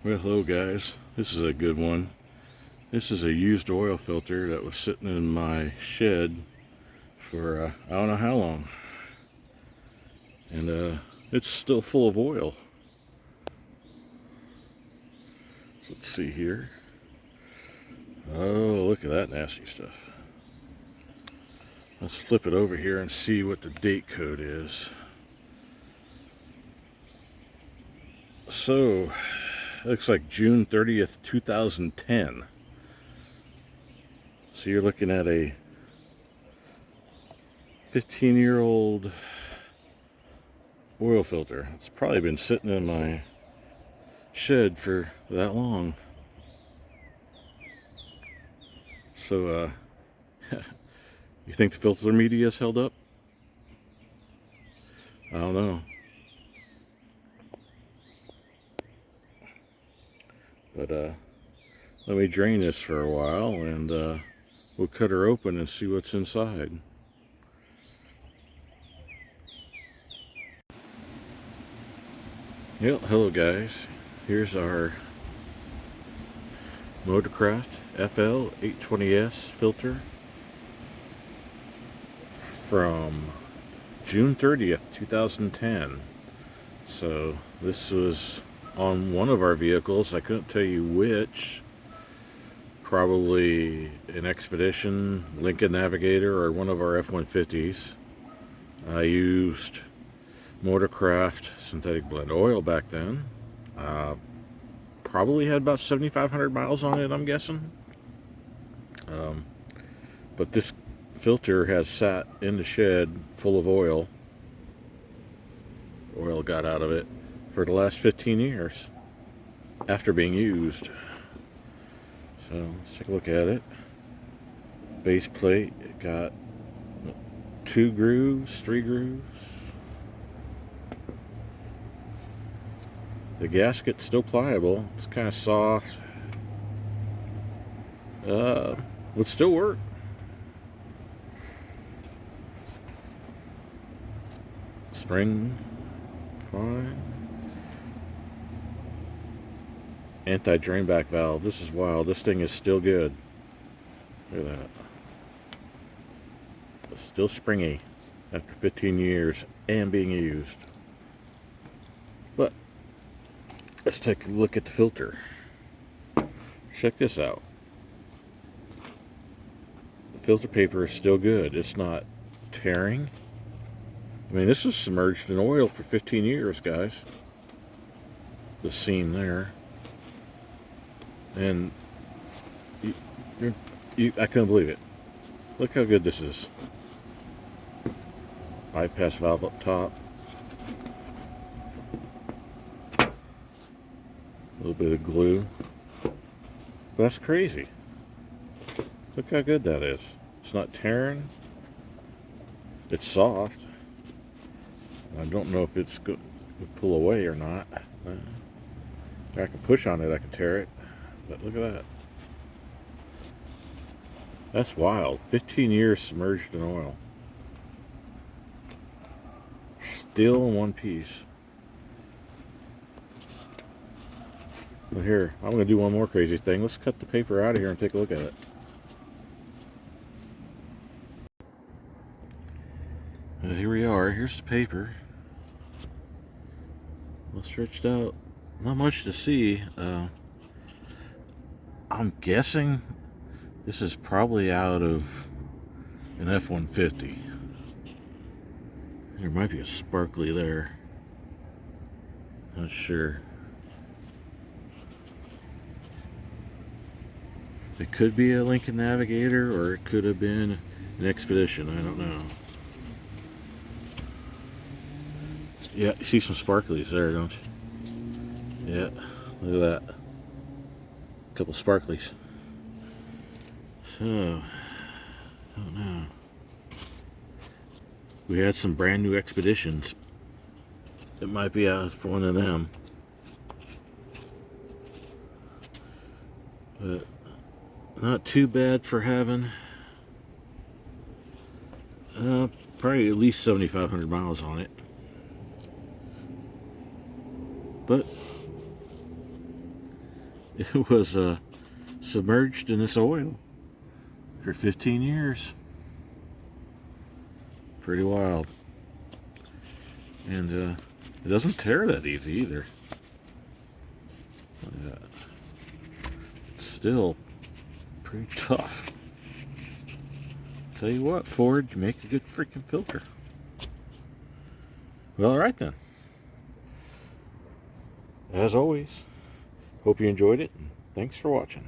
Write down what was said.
Well, hello guys. This is a good one. This is a used oil filter that was sitting in my shed for I don't know how long, and it's still full of oil. So let's see here. Oh, look at that nasty stuff. Let's flip it over here and see what the date code is. So, looks like June 30th, 2010. So you're looking at a 15-year-old oil filter. It's probably been sitting in my shed for that long. So, you think the filter media's held up? I don't know. But, let me drain this for a while and, we'll cut her open and see what's inside. Yep, hello guys. Here's our Motorcraft FL 820S filter from June 30th, 2010. So this was on one of our vehicles. I couldn't tell you which. Probably an Expedition, Lincoln Navigator, or one of our F-150s. I used Motorcraft synthetic blend oil back then. Probably had about 7,500 miles on it, I'm guessing. But this filter has sat in the shed full of oil. Oil got out of it for the last 15 years after being used. So let's take a look at it. Base plate, it got 2 grooves, 3 grooves. The gasket's still pliable. It's kind of soft. Would still work. Spring, fine. Anti-drain back valve. This is wild. This thing is still good. Look at that. It's still springy after 15 years and being used. But let's take a look at the filter. Check this out. The filter paper is still good. It's not tearing. I mean, this is submerged in oil for 15 years, guys. The seam there. And I couldn't believe it. Look how good this is. Bypass valve up top. A little bit of glue. That's crazy. Look how good that is. It's not tearing. It's soft. I don't know if it's going to pull away or not. I can push on it, I can tear it. But look at that. That's wild. 15 years submerged in oil. Still in one piece. But here, I'm going to do one more crazy thing. Let's cut the paper out of here and take a look at it. Here we are. Here's the paper. Well stretched out. Not much to see. I'm guessing this is probably out of an F-150. There might be a sparkly there. Not sure. It could be a Lincoln Navigator, or it could have been an Expedition. I don't know. Yeah, you see some sparklies there, don't you? Yeah, look at that. A couple sparklies. So, I don't know. We had some brand new Expeditions. It might be out for one of them. But not too bad for having probably at least 7,500 miles on it. But it was submerged in this oil for 15 years. Pretty wild. And it doesn't tear that easy either. It's still pretty tough. Tell you what, Ford, you make a good freaking filter. Well, alright then. As always, hope you enjoyed it, and thanks for watching.